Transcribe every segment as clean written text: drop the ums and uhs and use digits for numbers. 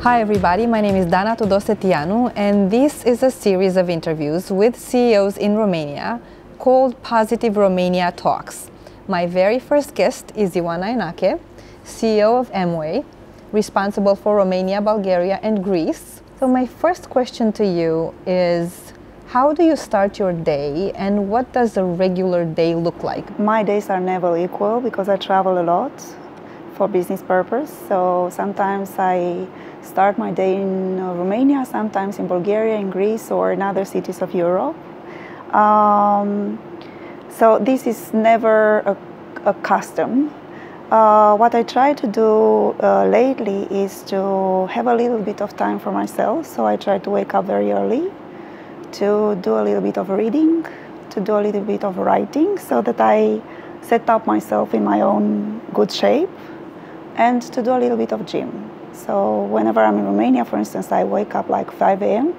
Hi everybody, my name is Dana Tudosetianu and this is a series of interviews with CEOs in Romania called Positive Romania Talks. My very first guest is Ioana Enache, CEO of Amway, responsible for Romania, Bulgaria and Greece. So my first question to you is, how do you start your day and what does a regular day look like? My days are never equal because I travel a lot for business purpose. So sometimes I start my day in Romania, sometimes in Bulgaria, in Greece, or in other cities of Europe. So this is never a custom. What I try to do lately is to have a little bit of time for myself. So I try to wake up very early, to do a little bit of reading, to do a little bit of writing, so that I set up myself in my own good shape, and to do a little bit of gym. So whenever I'm in Romania, for instance, I wake up like 5 a.m.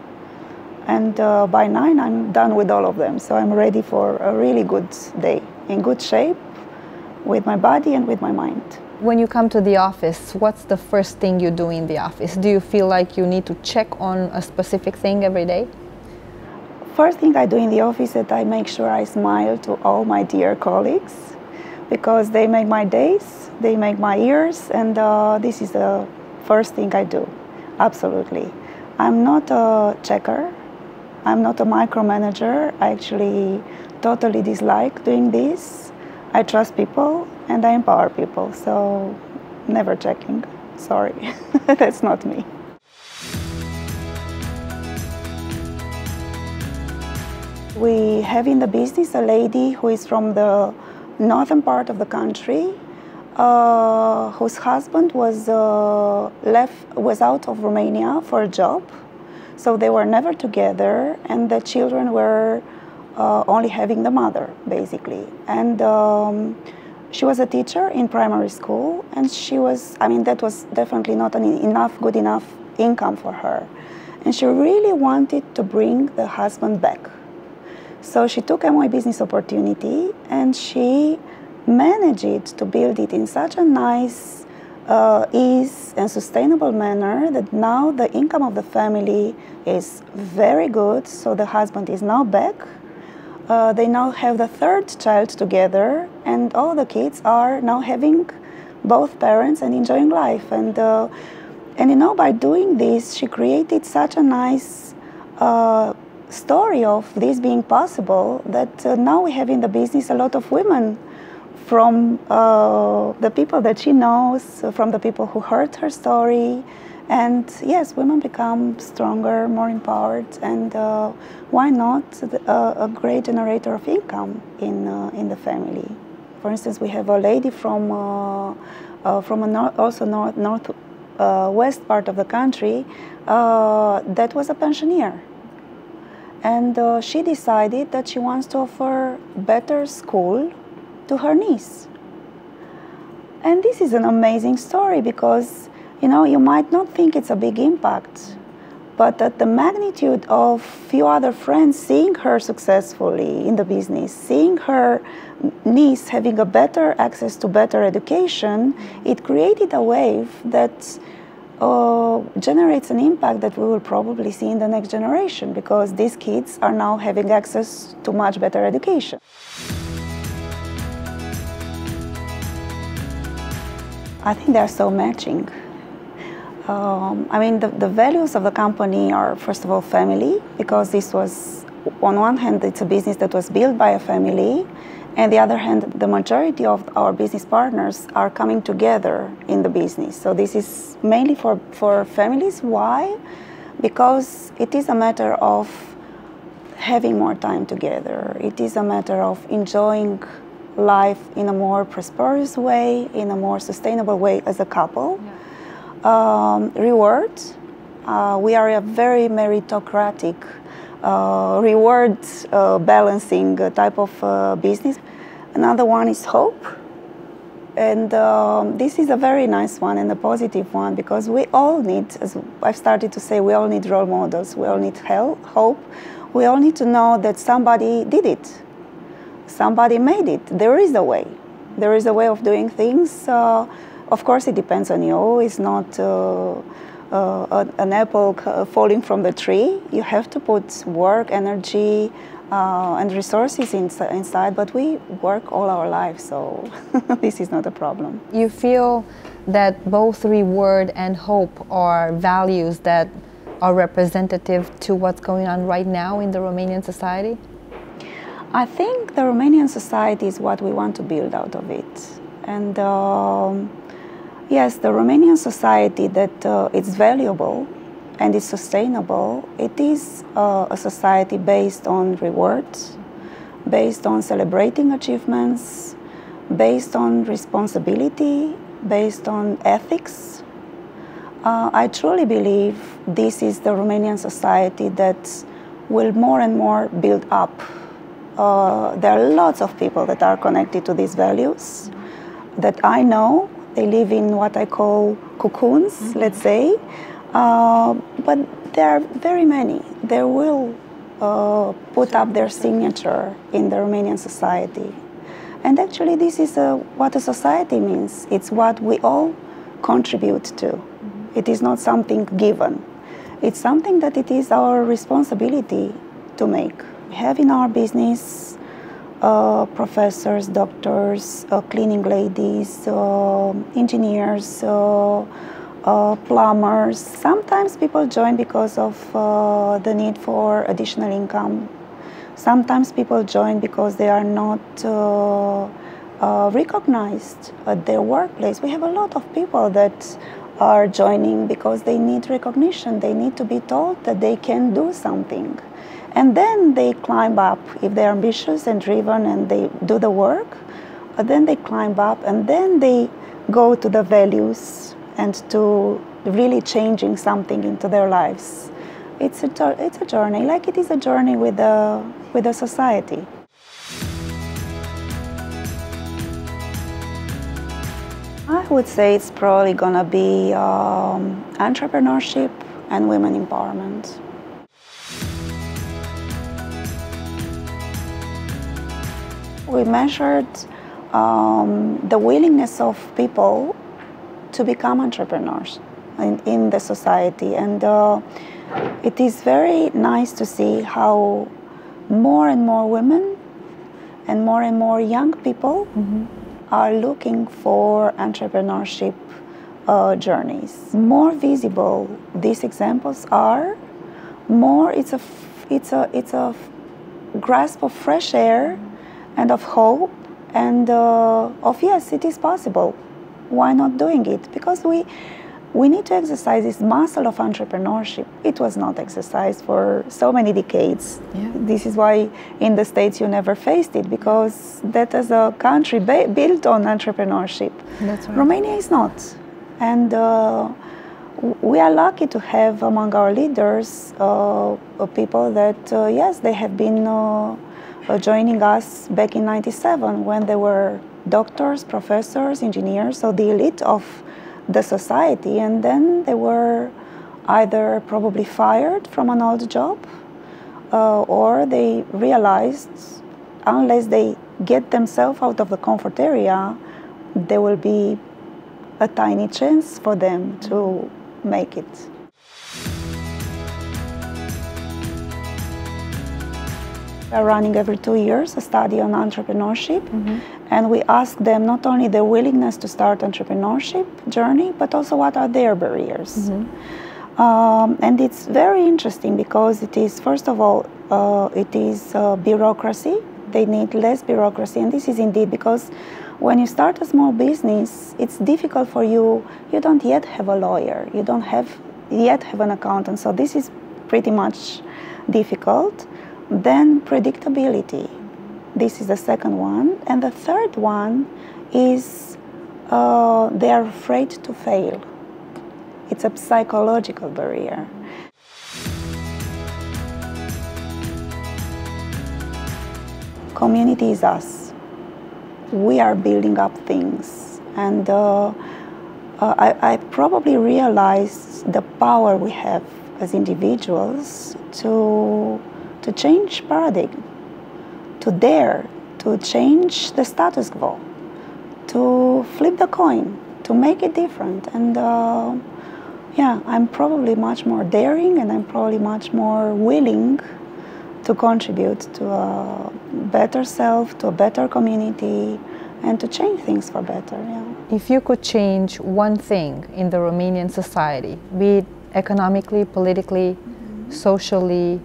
and by 9 I'm done with all of them. So I'm ready for a really good day, in good shape, with my body and with my mind. When you come to the office, what's the first thing you do in the office? Do you feel like you need to check on a specific thing every day? First thing I do in the office is that I make sure I smile to all my dear colleagues, because they make my days, they make my years, and this is the first thing I do, absolutely. I'm not a checker, I'm not a micromanager. I actually totally dislike doing this. I trust people and I empower people, so never checking, sorry, that's not me. We have in the business a lady who is from the northern part of the country, whose husband was out of Romania for a job, so they were never together, and the children were only having the mother, basically. And she was a teacher in primary school, and that was definitely not good enough income for her, and she really wanted to bring the husband back. So she took Amway business opportunity and she managed to build it in such a nice, ease and sustainable manner that now the income of the family is very good. So the husband is now back. They now have the third child together, and all the kids are now having both parents and enjoying life. And by doing this, she created such a nice story of this being possible, that now we have in the business a lot of women from the people that she knows, from the people who heard her story. And yes, women become stronger, more empowered, and why not a great generator of income in the family. For instance, we have a lady from also northwest part of the country that was a pensioner. And she decided that she wants to offer better school to her niece. And this is an amazing story because, you might not think it's a big impact, but at the magnitude of few other friends seeing her successfully in the business, seeing her niece having a better access to better education, it created a wave that generates an impact that we will probably see in the next generation, because these kids are now having access to much better education. I think they're so matching. The values of the company are, first of all, family, because this was, on one hand, it's a business that was built by a family, and the other hand, the majority of our business partners are coming together in the business. So this is mainly for families. Why? Because it is a matter of having more time together. It is a matter of enjoying life in a more prosperous way, in a more sustainable way as a couple. Yeah. Rewards. We are a very meritocratic reward balancing type of business. Another one is hope, and this is a very nice one and a positive one, because we all need, as I've started to say, we all need role models, we all need hope, we all need to know that somebody did it, somebody made it, there is a way of doing things. Of course it depends on you, it's not an apple falling from the tree. You have to put work, energy, and resources inside, but we work all our lives, so this is not a problem. You feel that both reward and hope are values that are representative to what's going on right now in the Romanian society? I think the Romanian society is what we want to build out of it. And yes, the Romanian society that it's valuable and is sustainable, it is a society based on rewards, based on celebrating achievements, based on responsibility, based on ethics. I truly believe this is the Romanian society that will more and more build up. There are lots of people that are connected to these values that I know. They live in what I call cocoons, let's say. But there are very many. They will put up their signature in the Romanian society. And actually this is what a society means. It's what we all contribute to. It is not something given. It's something that it is our responsibility to make. We have in our business professors, doctors, cleaning ladies, engineers, plumbers. Sometimes people join because of the need for additional income. Sometimes people join because they are not recognized at their workplace. We have a lot of people that are joining because they need recognition. They need to be told that they can do something. And then they climb up. If they're ambitious and driven and they do the work, then they climb up and then they go to the values and to really changing something into their lives. It's a journey, like it is a journey with a society. I would say it's probably gonna be entrepreneurship and women empowerment. We measured the willingness of people to become entrepreneurs in the society, and it is very nice to see how more and more women and more young people are looking for entrepreneurship journeys. More visible these examples are, more it's a grasp of fresh air and of hope and of yes, it is possible. Why not doing it? Because we need to exercise this muscle of entrepreneurship. It was not exercised for so many decades. Yeah. This is why in the States you never faced it, because that is a country built on entrepreneurship. That's right. Romania is not. And we are lucky to have among our leaders people that, yes, they have been joining us back in '97 when they were doctors, professors, engineers, so the elite of the society, and then they were either probably fired from an old job or they realized unless they get themselves out of the comfort area, there will be a tiny chance for them to make it. We are running every 2 years a study on entrepreneurship, and we ask them not only their willingness to start entrepreneurship journey, but also what are their barriers. And it's very interesting because it is, first of all, it is bureaucracy. They need less bureaucracy, and this is indeed because when you start a small business, it's difficult for you. You don't yet have a lawyer. You don't yet have an accountant, so this is pretty much difficult. Then predictability. This is the second one. And the third one is they are afraid to fail. It's a psychological barrier. Community is us. We are building up things. And I probably realized the power we have as individuals to change paradigm, to dare, to change the status quo, to flip the coin, to make it different. And Yeah, I'm probably much more daring, and I'm probably much more willing to contribute to a better self, to a better community, and to change things for better. Yeah. If you could change one thing in the Romanian society, be it economically, politically, socially,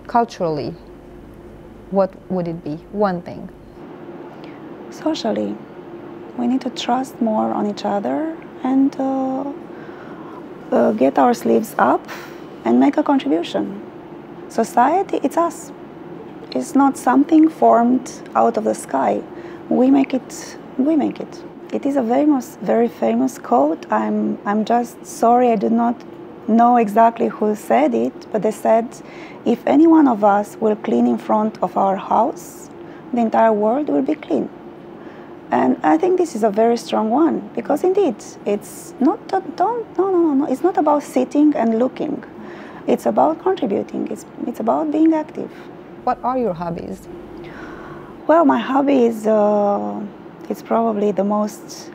culturally, what would it be? One thing. Socially, we need to trust more on each other and get our sleeves up and make a contribution. Society, it's us. It's not something formed out of the sky. We make it. We make it. It is a very famous quote. I'm just sorry I do not know exactly who said it, but they said, if any one of us will clean in front of our house, the entire world will be clean. And I think this is a very strong one, because indeed, it's not, it's not about sitting and looking. It's about contributing. It's about being active. What are your hobbies? Well, my hobby is it's probably the most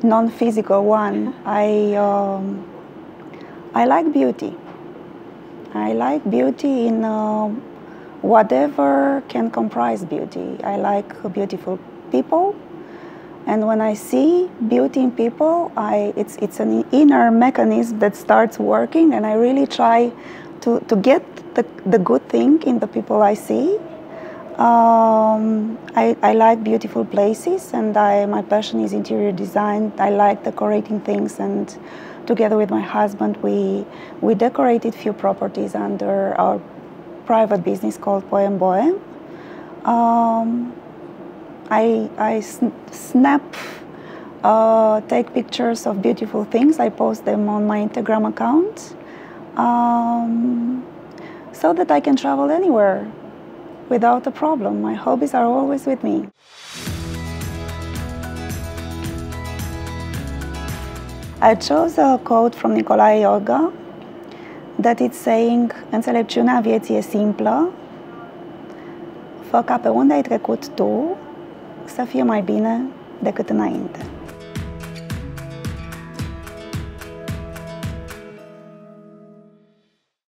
non-physical one. I like beauty. I like beauty in whatever can comprise beauty. I like beautiful people, and when I see beauty in people, it's an inner mechanism that starts working, and I really try to get the good thing in the people I see. I like beautiful places, and my passion is interior design. I like decorating things, and together with my husband, we decorated few properties under our private business called Poem Bohem. I snap, take pictures of beautiful things. I post them on my Instagram account, so that I can travel anywhere without a problem. My hobbies are always with me. I chose a quote from Nicolae Yoga that it's saying, înțelepciunea vieții e simplă, fă ca pe unde ai trecut tu să fie mai bine decât înainte.